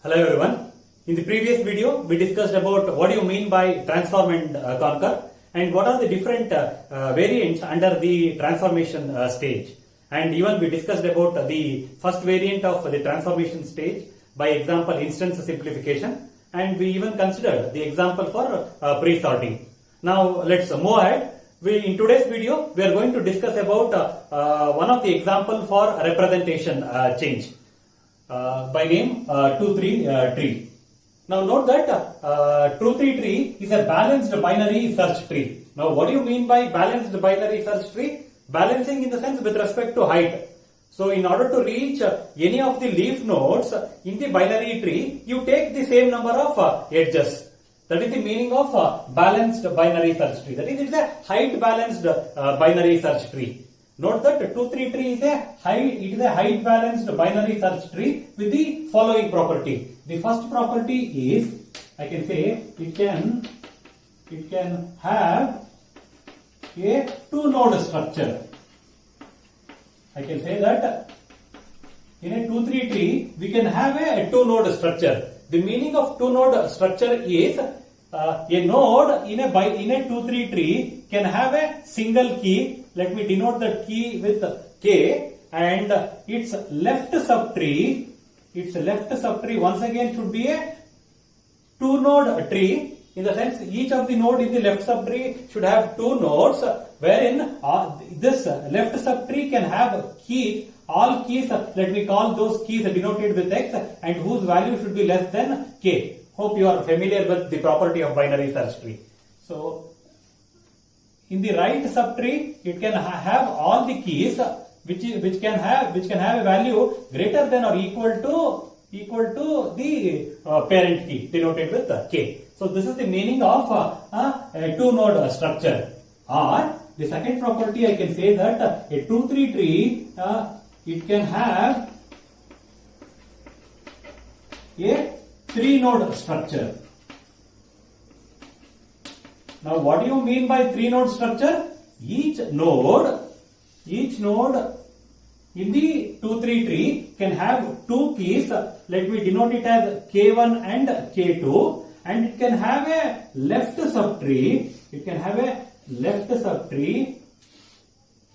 Hello everyone. In the previous video, we discussed about what do you mean by transform and conquer and what are the different variants under the transformation stage. And even we discussed about the first variant of the transformation stage by example instance simplification, and we even considered the example for pre-sorting. Now let's move ahead. In today's video, we are going to discuss about one of the example for representation change by name 2-3 tree. Now note that 2-3 tree is a balanced binary search tree. Now what do you mean by balanced binary search tree? Balancing in the sense with respect to height. So in order to reach any of the leaf nodes in the binary tree, you take the same number of edges. That is the meaning of balanced binary search tree. That is, it is a height balanced binary search tree. Note that 2-3 tree is a height balanced binary search tree with the following property. The first property is, I can say, it can have a two-node structure. I can say that in a 2-3 tree we can have a two-node structure. The meaning of two-node structure is a node in a 2-3 tree can have a single key. Let me denote the key with K, and its left subtree once again should be a two-node tree. In the sense, each of the node in the left subtree should have two nodes, wherein this left subtree can have keys. All keys, let me call those keys denoted with X, and whose value should be less than K. Hope you are familiar with the property of binary search tree. So, in the right subtree, it can have all the keys which can have a value greater than or equal to the parent key denoted with K. So this is the meaning of a two-node structure. Or the second property, I can say that a 2-3 tree it can have a three-node structure. Now what do you mean by three-node structure? Each node in the 2-3 tree can have two keys. Let me denote it as K1 and K2, and it can have a left subtree. It can have a left subtree,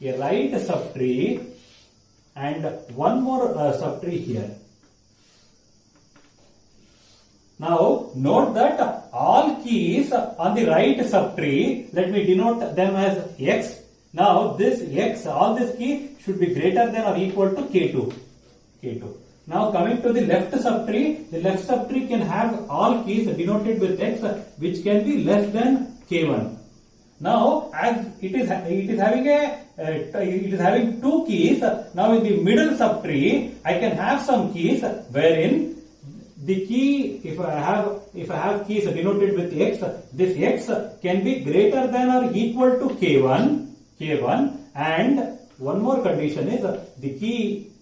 a right subtree, and one more subtree here. Now note that all keys on the right subtree, let me denote them as X. Now this X, all this key should be greater than or equal to K2. Now coming to the left subtree can have all keys denoted with X which can be less than K1. Now as it is having two keys, now in the middle subtree I can have some keys wherein the key, if I have keys denoted with X, this X can be greater than or equal to K1, and one more condition is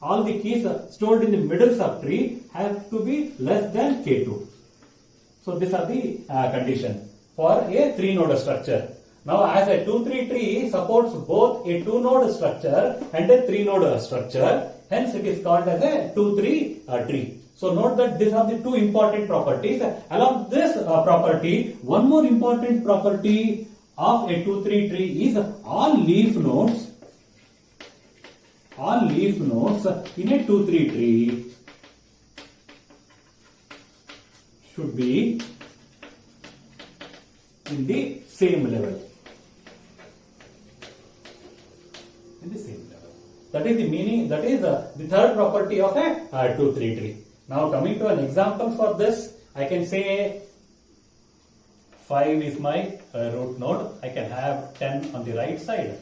all the keys stored in the middle subtree have to be less than K2. So these are the condition for a three-node structure. Now as a 2-3 tree supports both a two-node structure and a three-node structure, hence it is called as a 2-3 tree. So note that these are the two important properties. Along this property, one more important property of a 2-3 tree is all leaf nodes in a 2-3 tree should be in the same level. That is the meaning, that is the third property of a 2-3 tree. Now coming to an example for this, I can say 5 is my root node. I can have 10 on the right side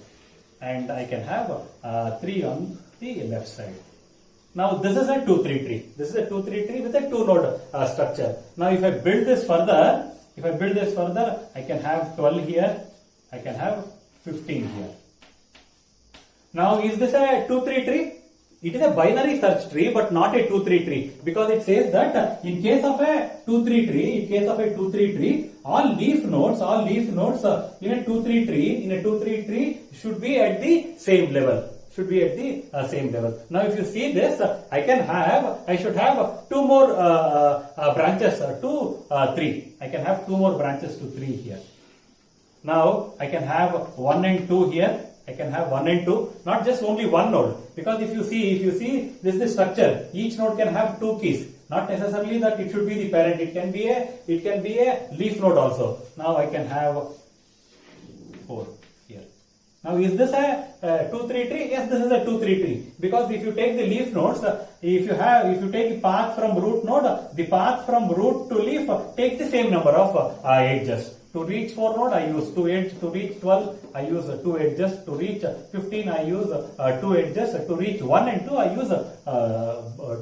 and I can have 3 on the left side. Now this is a 2-3 tree. This is a 2-3 tree with a two-node structure. Now if I build this further, I can have 12 here. I can have 15 here. Now is this a 2-3 tree? It is a binary search tree but not a 2-3 tree, because it says that in case of a 2-3 tree, all leaf nodes in a 2-3 tree should be at the same level. should be at the same level. Now if you see this, I should have two more branches to 3. I can have two more branches to 3 here. Now I can have 1 and 2 here. I can have 1 and 2, not just only one node, because if you see this is the structure. Each node can have 2 keys. Not necessarily that it should be the parent. It can be a leaf node also. Now I can have 4 here. Now is this a 2-3 tree? Yes, this is a 2-3 tree, because if you take the leaf nodes, if you take the path from root node, the path from root to leaf takes the same number of edges. To reach 4 node, I use 2 edges. To reach 12, I use 2 edges. To reach 15, I use 2 edges. To reach 1 and 2, I use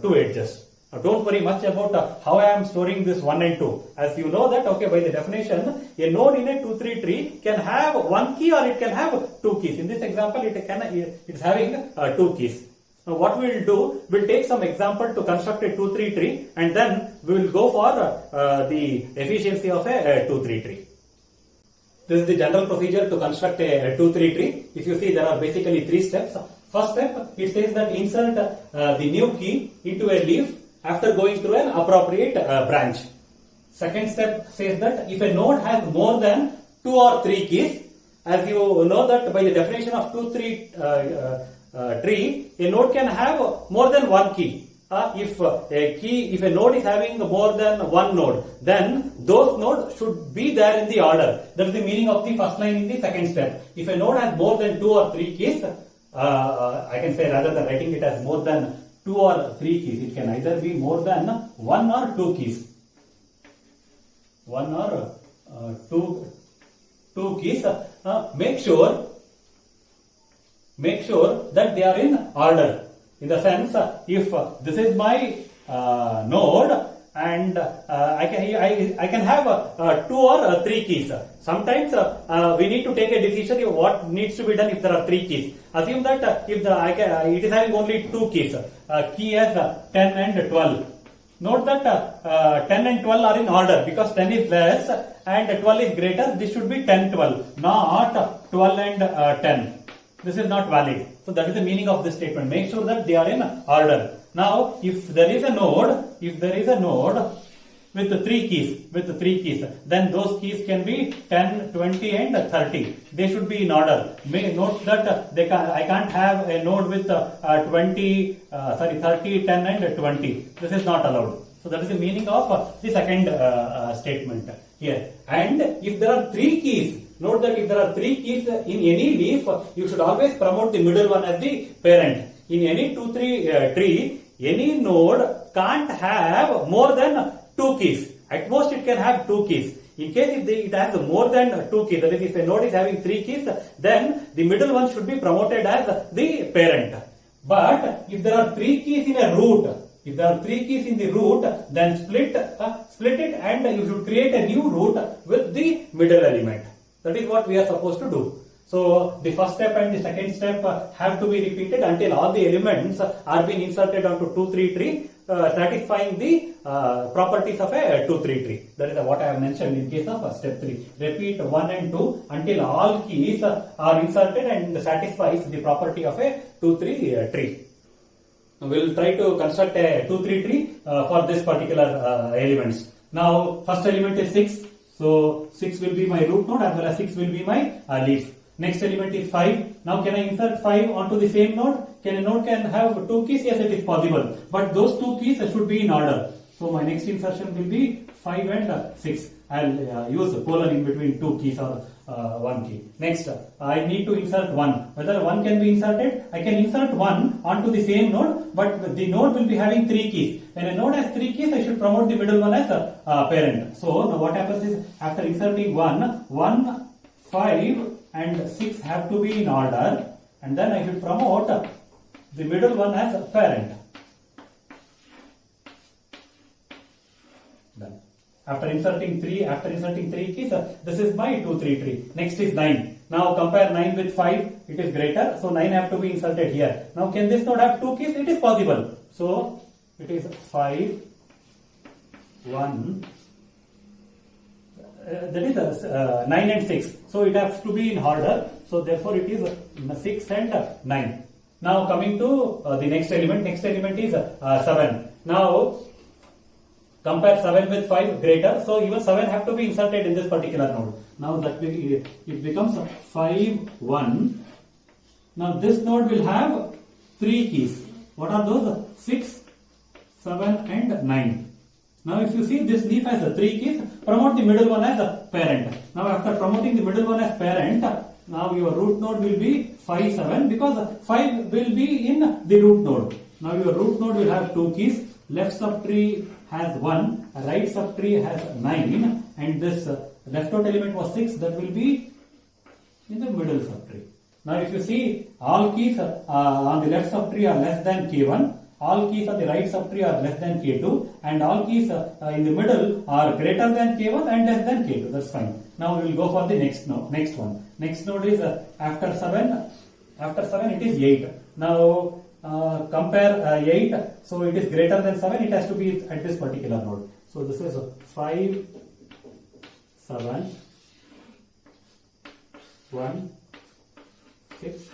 2 edges. Don't worry much about how I am storing this 1 and 2. As you know that, okay, by the definition, a node in a 2-3 tree can have 1 key or it can have 2 keys. In this example, it's having 2 keys. Now what we will do, we'll take some example to construct a 2-3 tree, and then we will go for the efficiency of a 2-3 tree. This is the general procedure to construct a 2-3 tree. If you see, there are basically 3 steps. First step, it says that insert the new key into a leaf after going through an appropriate branch. Second step says that if a node has more than 2 or 3 keys, as you know that by the definition of 2-3 tree, a node can have more than 1 key. If a node is having more than 1 node, then those nodes should be there in the order. That is the meaning of the first line in the second step. If a node has more than 2 or 3 keys, I can say, rather than writing it as more than 2 or 3 keys, it can either be more than 1 or 2 keys. 1 or 2 keys. Make sure that they are in order. In the sense, if this is my node and I can have 2 or 3 keys. Sometimes we need to take a decision of what needs to be done if there are 3 keys. Assume that if it is having only 2 keys, key as 10 and 12. Note that 10 and 12 are in order, because 10 is less and 12 is greater. This should be 10, 12, not 12 and 10. This is not valid. So that is the meaning of this statement. Make sure that they are in order. Now, if there is a node with 3 keys, then those keys can be 10, 20 and 30. They should be in order. Note that I can't have a node with 30, 10 and 20. This is not allowed. So that is the meaning of the second statement here. And if there are 3 keys, note that if there are 3 keys in any leaf, you should always promote the middle one as the parent. In any 2-3 tree, any node can't have more than 2 keys. At most it can have 2 keys. In case if it has more than 2 keys, that is, if a node is having 3 keys, then the middle one should be promoted as the parent. But if there are 3 keys in a root, then split it and you should create a new root with the middle element. That is what we are supposed to do. So the first step and the second step have to be repeated until all the elements are being inserted onto 2-3 tree, satisfying the properties of a 2-3 tree. That is what I have mentioned in case of step 3. Repeat 1 and 2 until all keys are inserted and satisfies the property of a 2-3 tree. We will try to construct a 2-3 tree for this particular elements. Now first element is 6. So 6 will be my root node as well as 6 will be my leaf. Next element is 5. Now can I insert 5 onto the same node? Can a node have 2 keys? Yes, it is possible. But those 2 keys should be in order. So my next insertion will be 5 and 6. I'll use a colon in between 2 keys or 1 key. Next, I need to insert 1. Whether 1 can be inserted? I can insert 1 onto the same node, but the node will be having 3 keys. When a node has 3 keys, I should promote the middle one as a parent. So now what happens is, after inserting 1, 5 and 6 have to be in order, and then I should promote the middle one as a parent. Done. After inserting 3 keys, this is my 2-3 tree. Next is 9. Now compare 9 with 5. It is greater, so 9 have to be inserted here. Now can this node have 2 keys? It is possible. So it is 5, 1. That is 9 and 6. So it has to be in order. So therefore it is 6 and 9. Now coming to the next element. Next element is 7. Now compare 7 with 5 greater. So even 7 have to be inserted in this particular node. Now that it becomes 5, 1. Now this node will have 3 keys. What are those? 6, 7 and 9. Now if you see this leaf has 3 keys, promote the middle one as a parent. Now after promoting the middle one as parent, now your root node will be 5, 7 because 5 will be in the root node. Now your root node will have 2 keys. Left subtree has 1, right subtree has 9 and this left out element was 6, that will be in the middle subtree. Now if you see all keys on the left subtree are less than K1, all keys on the right subtree are less than K2 and all keys in the middle are greater than K1 and less than K2. That's fine. Now we will go for the next one. Next node is after 7. After 7 it is 8. Now compare 8. So it is greater than 7. It has to be at this particular node. So this is 5, 7, 1, 6.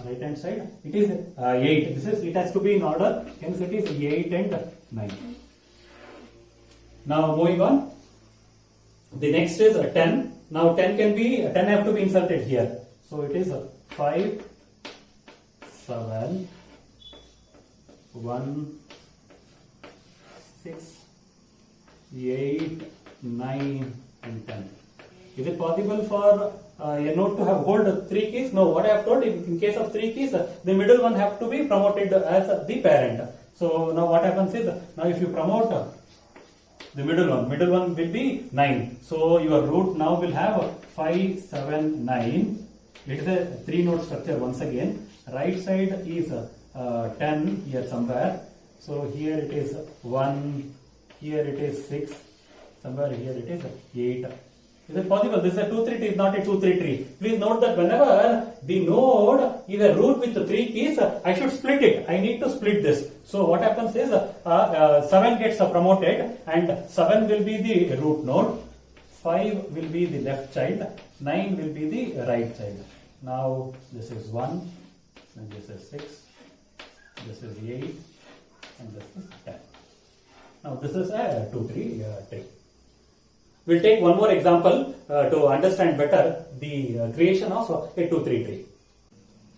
Right hand side it is 8. It has to be in order, hence it is 8 and 9. Now moving on, the next is 10. Now 10 have to be inserted here. So it is 5, 7, 1, 6, 8, 9 and 10. Is it possible for a node to have hold 3 keys? No, what I have told, in case of 3 keys, the middle one have to be promoted as the parent. So now what happens is, now if you promote the middle one will be 9. So your root now will have 5, 7, 9. It is a 3 node structure once again. Right side is 10 here somewhere. So here it is 1, here it is 6, somewhere here it is 8. Is it possible? This is a 2-3 tree, not a 2-3 tree. Please note that whenever the node is a root with 3 keys, I should split it. I need to split this. So what happens is 7 gets promoted and 7 will be the root node, 5 will be the left child, 9 will be the right child. Now this is 1, and this is 6, this is 8, and this is 10. Now this is a 2-3 tree. We'll take one more example to understand better the creation of a 2-3 tree.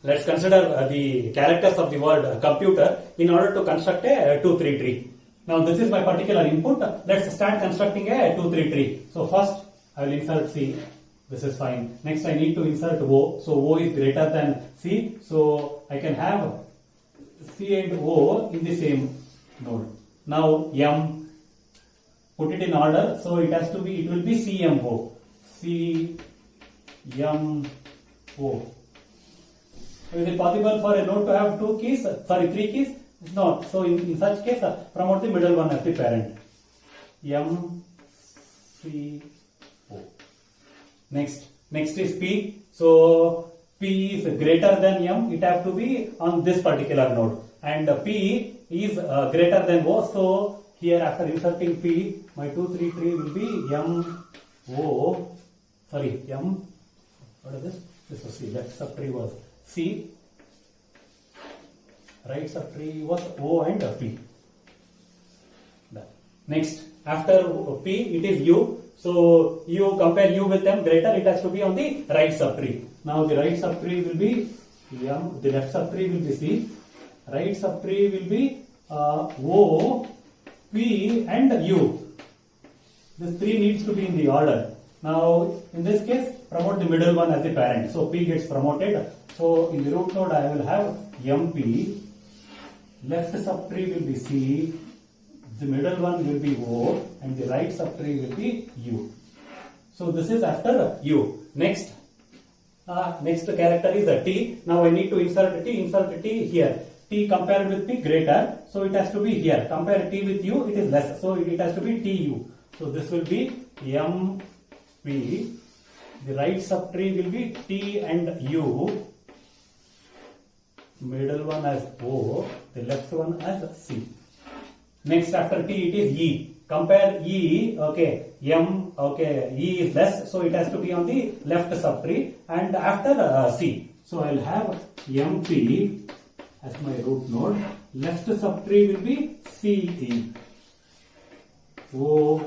Let's consider the characters of the word computer in order to construct a 2-3 tree. Now this is my particular input. Let's start constructing a 2-3 tree. So first I will insert C. This is fine. Next I need to insert O. So O is greater than C. So I can have C and O in the same node. Now M. Put it in order, so it has to be, it will be CMO. CMO. Is it possible for a node to have 2 keys? Sorry, 3 keys? It's not. So in such case, promote the middle one as the parent. MCO. Next is P. So P is greater than M. It has to be on this particular node. And P is greater than O. So here after inserting P, my 2-3 tree will be M. What is this? This was C. Left subtree was C. Right subtree was O and P. Done. Next, after P, it is U. So U, compare U with M greater, it has to be on the right subtree. Now the right subtree will be M, the left subtree will be C. Right subtree will be O, P and U. This 3 needs to be in the order. Now in this case, promote the middle one as the parent. So P gets promoted. So in the root node I will have MP. Left subtree will be C. The middle one will be O and the right subtree will be U. So this is after U. Next character is a T. Now I need to insert a T here. T compared with P greater, so it has to be here. Compare T with U, it is less, so it has to be TU. So this will be MP. The right subtree will be T and U. Middle one as O, the left one as C. Next after T it is E. Compare E, E is less, so it has to be on the left subtree and after C. So I'll have MP as my root node. Left subtree will be CE. O,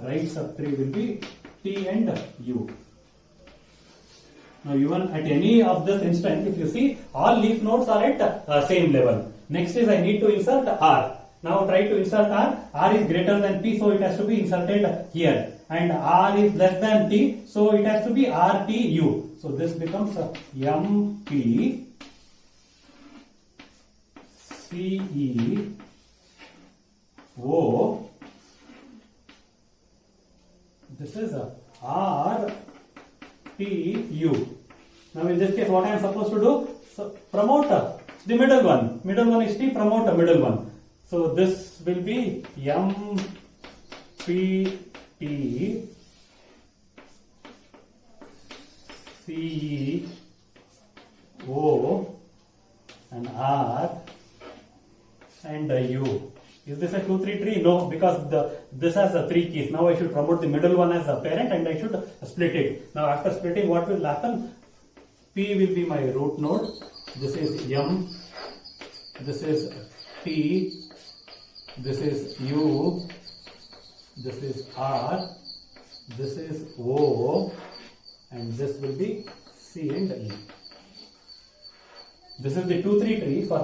right subtree will be T and U. Now even at any of this instance, if you see, all leaf nodes are at same level. Next is I need to insert R. Now try to insert R. R is greater than P, so it has to be inserted here. And R is less than T, so it has to be RTU. So this becomes MP CE O. This is RTU. Now in this case, what I am supposed to do? So promote the middle one. Middle one is T, promote the middle one. So this will be MPT CE O and R and U. Is this a 2-3 tree? No, because this has 3 keys. Now I should promote the middle one as a parent and I should split it. Now after splitting, what will happen? P will be my root node. This is M. This is T. This is U. This is R. This is O. And this will be C and E. This is the 2-3 tree for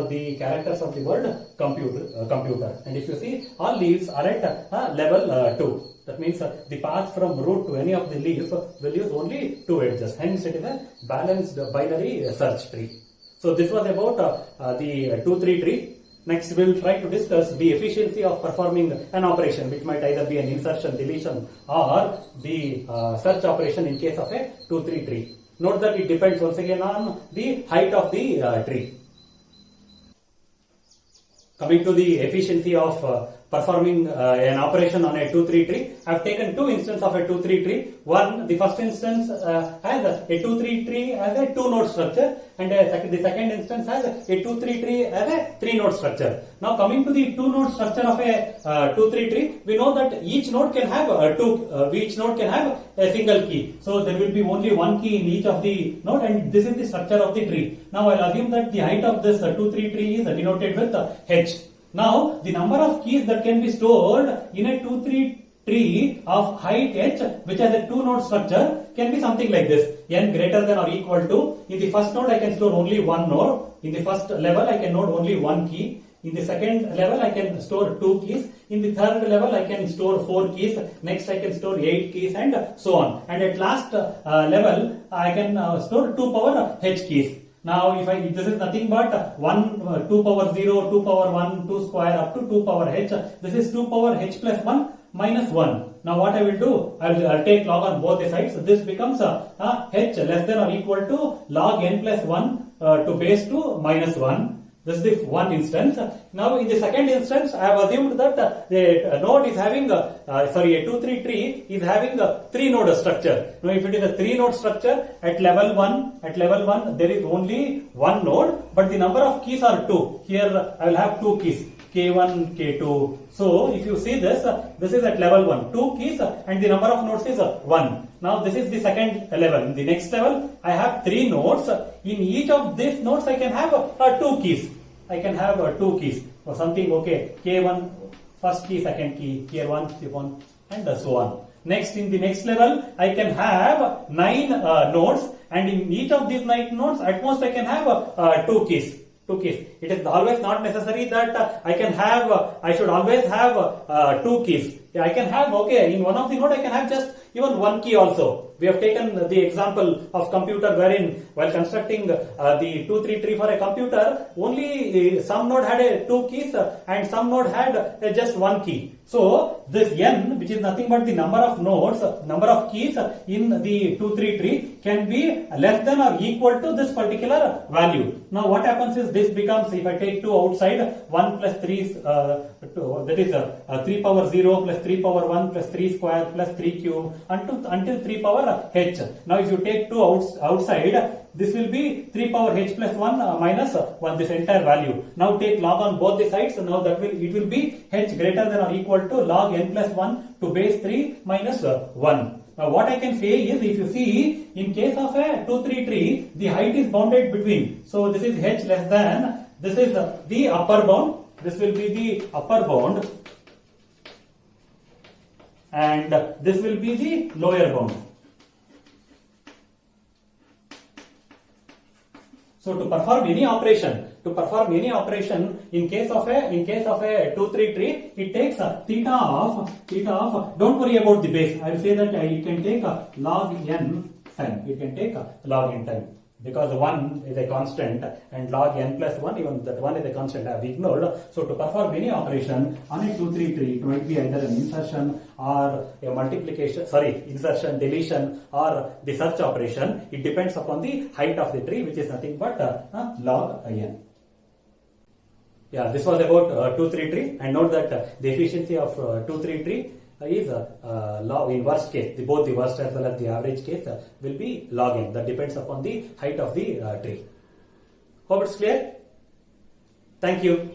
the characters of the word computer. And if you see, all leaves are at level 2. That means the path from root to any of the leaf will use only 2 edges. Hence, it is a balanced binary search tree. So this was about the 2-3 tree. Next, we will try to discuss the efficiency of performing an operation, which might either be an insertion, deletion, or the search operation in case of a 2-3 tree. Note that it depends once again on the height of the tree. Coming to the efficiency of performing an operation on a 2-3 tree, I have taken 2 instances of a 2-3 tree. One, the first instance has a 2-3 tree as a 2-node structure, and the second instance has a 2-3 tree as a 3-node structure. Now coming to the 2-node structure of a 2-3 tree, we know that each node can have each node can have a single key. So there will be only one key in each of the node, and this is the structure of the tree. Now I'll assume that the height of this 2-3 tree is denoted with H. Now, the number of keys that can be stored in a 2-3 tree of height h, which has a 2-node structure, can be something like this. N greater than or equal to, in the first node I can store only one node. In the first level I can node only one key. In the second level I can store 2 keys. In the third level I can store 4 keys. Next I can store 8 keys and so on. And at last level I can store 2 power h keys. Now, if this is nothing but 2 power 0, 2 power 1, 2 square up to 2 power h. This is 2 power h plus 1 minus 1. Now, what I will do? I'll take log on both the sides. So this becomes h less than or equal to log n plus 1 to base 2 minus 1. This is the one instance. Now, in the second instance, I have assumed that the node is having a 2-3 tree is having a 3-node structure. Now, if it is a 3-node structure at level 1, there is only one node, but the number of keys are 2. Here, I will have 2 keys. K1, K2. So, if you see this is at level 1, 2 keys, and the number of nodes is 1. Now, this is the second level. In the next level, I have 3 nodes. In each of these nodes, I can have 2 keys. I can have 2 keys or something. Okay, K1, first key, second key, K1, K1, and so on. Next, in the next level, I can have 9 nodes, and in each of these 9 nodes, at most I can have 2 keys. 2 keys. It is always not necessary that I should always have 2 keys. I can have, in one of the node I can have just even 1 key also. We have taken the example of computer wherein while constructing the 2-3 tree for a computer, only some node had 2 keys and some node had just 1 key. So this n, which is nothing but the number of nodes, number of keys in the 2-3 tree, can be less than or equal to this particular value. Now what happens is this becomes, if I take 2 outside, 1 plus 3, that is 3 power 0 plus 3 power 1 plus 3 square plus 3 cube until 3 power h. Now if you take 2 outside, this will be 3 power h plus 1 minus 1, this entire value. Now take log on both the sides. Now it will be h greater than or equal to log n plus 1 to base 3 minus 1. what I can say is, if you see, in case of a 2-3 tree, the height is bounded between. So this is h less than, this is the upper bound, this will be the upper bound, and this will be the lower bound. So to perform any operation in case of a 2-3 tree, it takes theta of, don't worry about the base. I will say that it can take log n time. It can take log n time, because 1 is a constant and log n plus 1, even that 1 is a constant, I have ignored. So to perform any operation on a 2-3 tree, it might be either an insertion or a multiplication, insertion, deletion, or the search operation. It depends upon the height of the tree, which is nothing but log n. Yeah, this was about 2-3 tree, and note that the efficiency of 2-3 tree is log, in worst case, both the worst as well as the average case will be log n. That depends upon the height of the tree. Hope it's clear. Thank you.